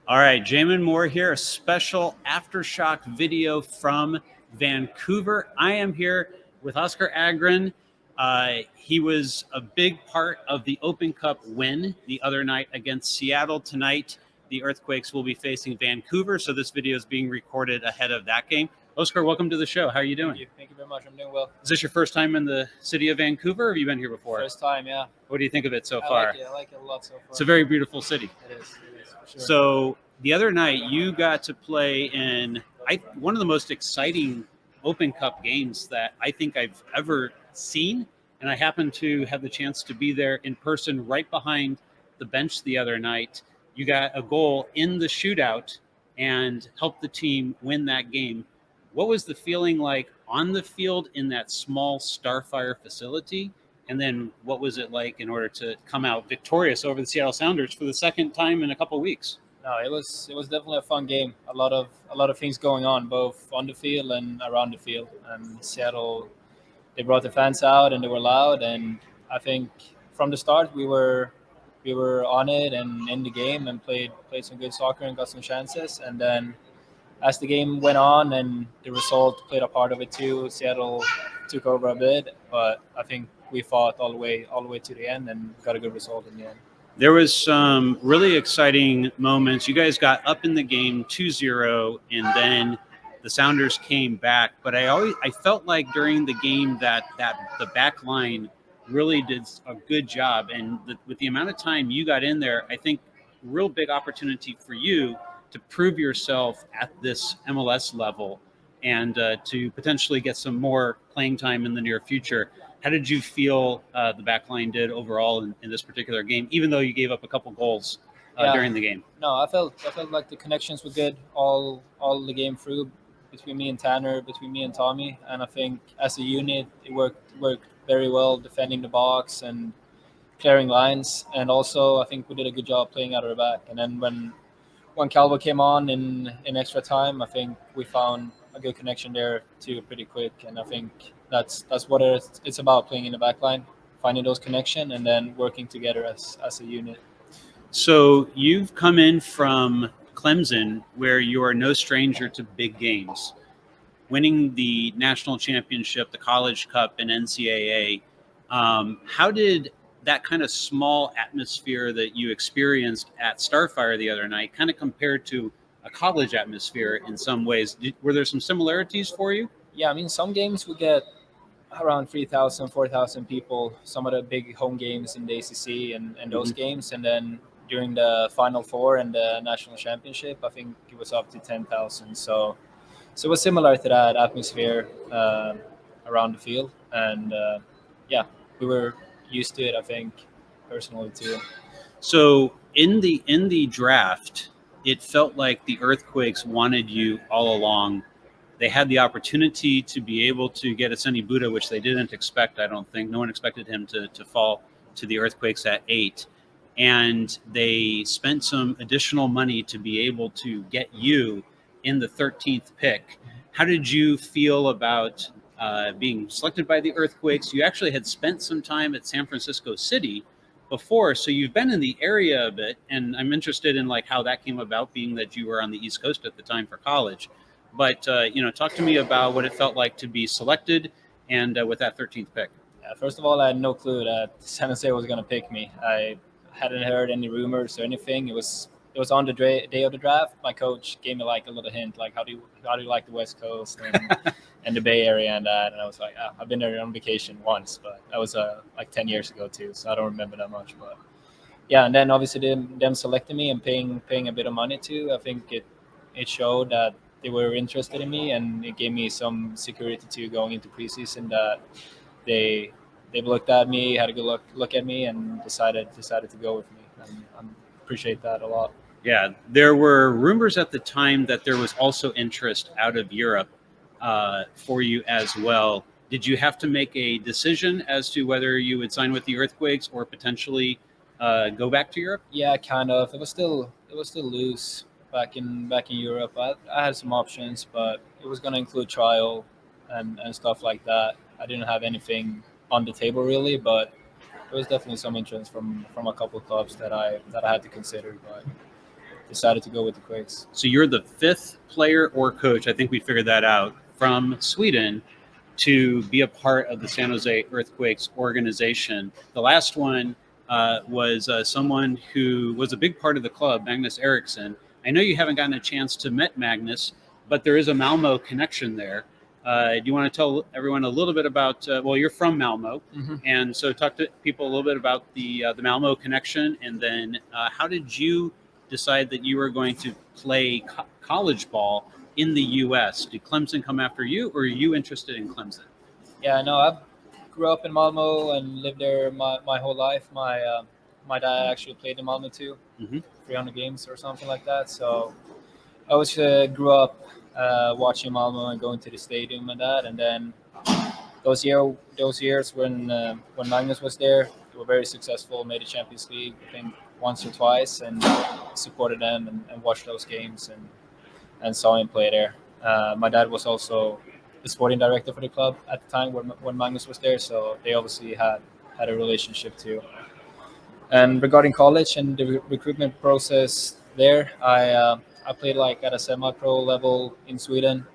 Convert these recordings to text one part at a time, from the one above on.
All right, Jamon Moore here, a special Aftershock video from Vancouver. I am here with Oscar Ågren. He was a big part of the Open Cup win the other night against Seattle. Tonight, the Earthquakes will be facing Vancouver, so this video is being recorded ahead of that game. Oscar, welcome to the show. How are you doing? Thank you very much. I'm doing well. Is this your first time in the city of Vancouver, or have you been here before? First time, yeah. What do you think of it so far? I like it a lot so far. It's a very beautiful city. It is for sure. So the other night, you got to play in one of the most exciting Open Cup games that I think I've ever seen. And I happened to have the chance to be there in person right behind the bench the other night. You got a goal in the shootout and helped the team win that game. What was the feeling like on the field in that small Starfire facility? And then what was it like in order to come out victorious over the Seattle Sounders for the second time in a couple of weeks? No, it was definitely a fun game. A lot of things going on, both on the field and around the field. And Seattle, they brought the fans out and they were loud. And I think from the start we were on it and in the game and played some good soccer and got some chances. And then as the game went on and the result played a part of it too, Seattle took over a bit. But I think we fought all the way to the end and got a good result in the end. There was some really exciting moments. You guys got up in the game 2-0, and then the Sounders came back. But I felt like during the game that the back line really did a good job. And with the amount of time you got in there, I think real big opportunity for you to prove yourself at this MLS level and to potentially get some more playing time in the near future. How did you feel the back line did overall in this particular game, even though you gave up a couple goals during the game? No, I felt like the connections were good all the game through between me and Tanner, between me and Tommy, and I think as a unit it worked very well defending the box and clearing lines, and also I think we did a good job playing out of the back. And then when Calvo came on in extra time, I think we found a good connection there too pretty quick, and I think that's what it's about, playing in the back line, finding those connections and then working together as a unit. So you've come in from Clemson, where you are no stranger to big games, winning the national championship, the College Cup, and NCAA. How did that kind of small atmosphere that you experienced at Starfire the other night kind of compared to a college atmosphere in some ways? Were there some similarities for you? Yeah, I mean, some games we get around 3,000, 4,000 people, some of the big home games in the ACC and those games. And then during the Final Four and the National Championship, I think it was up to 10,000. So it was similar to that atmosphere around the field. And yeah, we were used to it, I think, personally too. So in the draft, it felt like the Earthquakes wanted you all along. They had the opportunity to be able to get Aseni Buddha, which they didn't expect, I don't think. No one expected him to fall to the Earthquakes at 8. And they spent some additional money to be able to get you in the 13th pick. How did you feel about being selected by the Earthquakes? You actually had spent some time at San Francisco City before, so you've been in the area a bit, and I'm interested in like how that came about, being that you were on the East Coast at the time for college. But talk to me about what it felt like to be selected and with that 13th pick. Yeah, first of all, I had no clue that San Jose was going to pick me. I hadn't heard any rumors or anything. It was on the day of the draft. My coach gave me like a little hint, like how do you like the West Coast and the Bay Area and that. And I was like, I've been there on vacation once, but that was like 10 years ago too, so I don't remember that much. But yeah, and then obviously them selecting me and paying a bit of money too. I think it showed that they were interested in me, and it gave me some security too going into preseason, that they've looked at me, had a good look at me, and decided to go with me. And I appreciate that a lot. Yeah, there were rumors at the time that there was also interest out of Europe for you as well. Did you have to make a decision as to whether you would sign with the Earthquakes or potentially go back to Europe? Yeah, kind of. It was still loose back in Europe. I had some options, but it was going to include trial and stuff like that. I didn't have anything on the table really, but there was definitely some interest from a couple of clubs that I had to consider. But decided to go with the Quakes. So you're the 5th player or coach, I think we figured that out, from Sweden to be a part of the San Jose Earthquakes organization. The last one was someone who was a big part of the club, Magnus Eriksson. I know you haven't gotten a chance to meet Magnus, but there is a Malmo connection there. Do you want to tell everyone a little bit about, well, you're from Malmo, and so talk to people a little bit about the Malmo connection, and then how did you decide that you were going to play college ball in the U.S.? Did Clemson come after you, or are you interested in Clemson? Yeah, no, I grew up in Malmo and lived there my whole life. My dad actually played in Malmo too, 300 games or something like that. So I always grew up watching Malmo and going to the stadium and that. And then those years when Magnus was there, they were very successful. Made the Champions League, I think, once or twice, and supported them and watched those games and saw him play there. My dad was also the sporting director for the club at the time when Magnus was there, so they obviously had a relationship too. And regarding college and the recruitment process there, I played like at a semi-pro level in Sweden.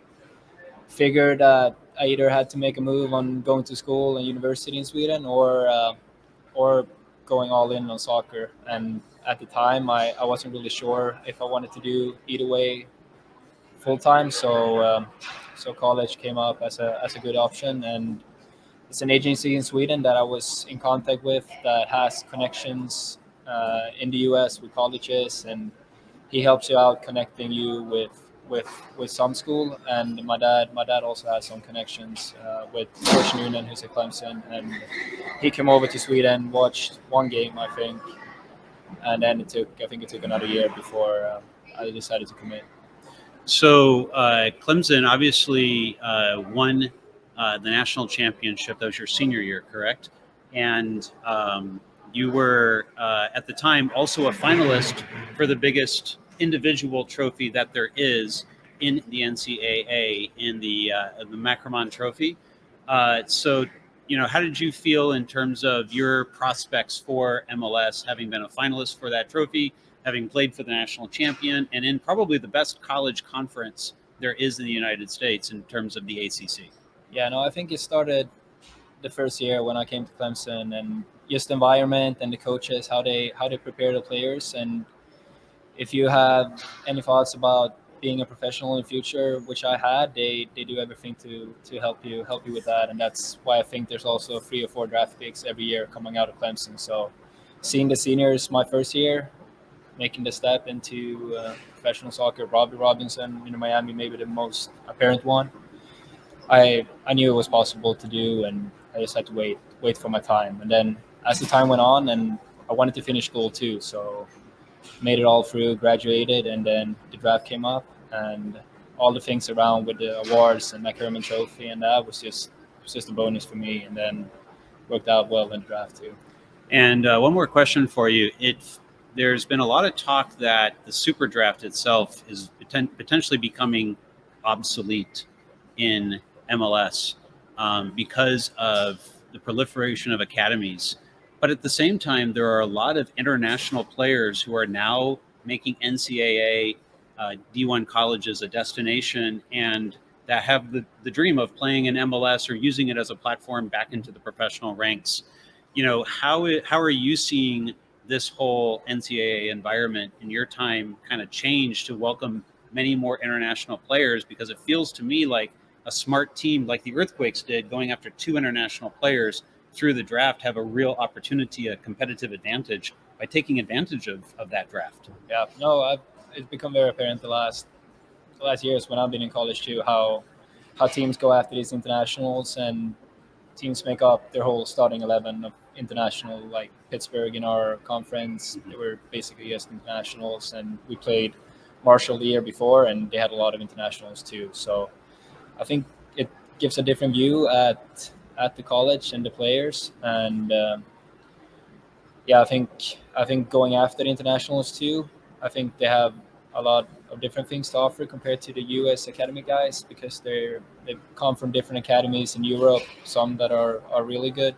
Figured that I either had to make a move on going to school and university in Sweden, or going all in on soccer. And at the time, I wasn't really sure if I wanted to do either way full time. So college came up as a good option, and it's an agency in Sweden that I was in contact with that has connections in the US with colleges, and he helps you out connecting you with some school. And my dad also has some connections with Coach Noonan, who's at Clemson, and he came over to Sweden, watched one game, I think, and then it took another year before I decided to commit. So Clemson obviously won the national championship. That was your senior year, correct? And you were at the time also a finalist for the biggest individual trophy that there is in the NCAA, in the Macramon Trophy. So, how did you feel in terms of your prospects for MLS, having been a finalist for that trophy, having played for the national champion, and in probably the best college conference there is in the United States in terms of the ACC? Yeah, no, I think it started the first year when I came to Clemson, and just the environment and the coaches, how they prepare the players. And if you have any thoughts about being a professional in the future, which I had, they do everything to help you with that. And that's why I think there's also 3 or 4 draft picks every year coming out of Clemson. So seeing the seniors my first year making the step into professional soccer, Robbie Robinson in Miami, maybe the most apparent one, I knew it was possible to do, and I just had to wait for my time. And then as the time went on, and I wanted to finish school too, so made it all through, graduated, and then the draft came up, and all the things around with the awards and McCormick Trophy, and that was just a bonus for me, and then worked out well in the draft too. And one more question for you. There's been a lot of talk that the super draft itself is potentially becoming obsolete in MLS because of the proliferation of academies. But at the same time, there are a lot of international players who are now making NCAA D1 colleges a destination, and that have the dream of playing in MLS or using it as a platform back into the professional ranks. How are you seeing this whole NCAA environment in your time kind of change to welcome many more international players? Because it feels to me like a smart team like the Earthquakes did, going after 2 international players through the draft, have a real opportunity, a competitive advantage by taking advantage of that draft. Yeah, no, it's become very apparent the last years when I've been in college too, how teams go after these internationals, and teams make up their whole starting 11 of international. Like Pittsburgh in our conference, they were basically just internationals, and we played Marshall the year before, and they had a lot of internationals too. So I think it gives a different view at the college and the players, and I think going after the internationals too, I think they have a lot of different things to offer compared to the US academy guys, because they've come from different academies in Europe, some that are really good.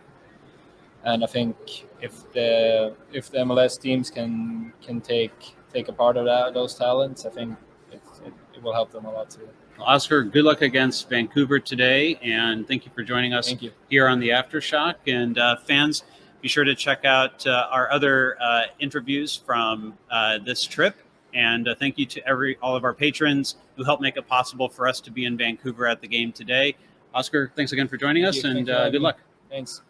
And I think if the MLS teams can take take a part of those talents, I think it will help them a lot too. Oscar, good luck against Vancouver today, and thank you for joining us here on the Aftershock. And fans, be sure to check out our other interviews from this trip. And thank you to all of our patrons who helped make it possible for us to be in Vancouver at the game today. Oscar, thanks again for joining us, and good luck. Thanks.